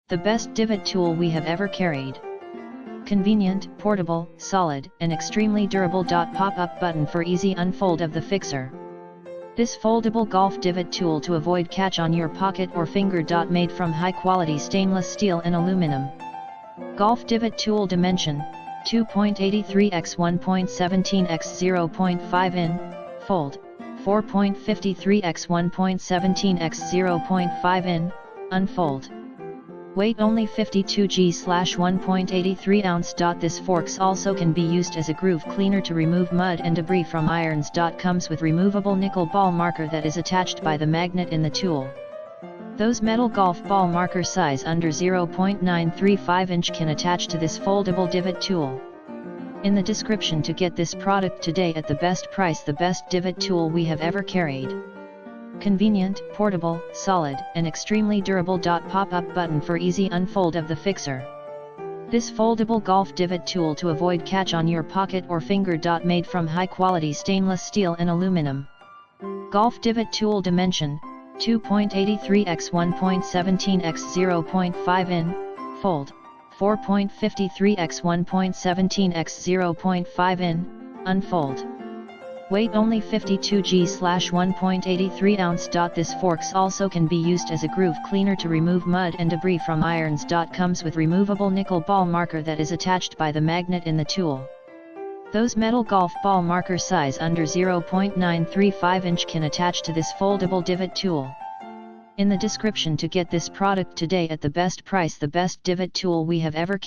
The best divot tool we have ever carried. Convenient, portable, solid, and extremely durable. Pop-up button for easy unfold of the fixer. This foldable golf divot tool to avoid catch on your pocket or finger. Made from high-quality stainless steel and aluminum. Golf divot tool dimension, 2.83 x 1.17 x 0.5 in, fold, 4.53 x 1.17 x 0.5 in, unfold. Weight only 52 g/1.83 ounce. This forks also can be used as a groove cleaner to remove mud and debris from irons. Comes with removable nickel ball marker that is attached by the magnet in the tool. Those metal golf ball marker size under 0.935 inch can attach to this foldable divot tool. In the description to get this product today at the best price. The best divot tool we have ever carried. Convenient, portable, solid, and extremely durable. Pop-up button for easy unfold of the fixer. This foldable golf divot tool to avoid catch on your pocket or finger. Made from high-quality stainless steel and aluminum. Golf divot tool dimension, 2.83 x 1.17 x 0.5 in, fold, 4.53 x 1.17 x 0.5 in, unfold. Weight only 52 g/1.83 ounce. This forks also can be used as a groove cleaner to remove mud and debris from irons. Comes with removable nickel ball marker that is attached by the magnet in the tool. Those metal golf ball marker size under 0.935 inch can attach to this foldable divot tool. In the description to get this product today at the best price. The best divot tool we have ever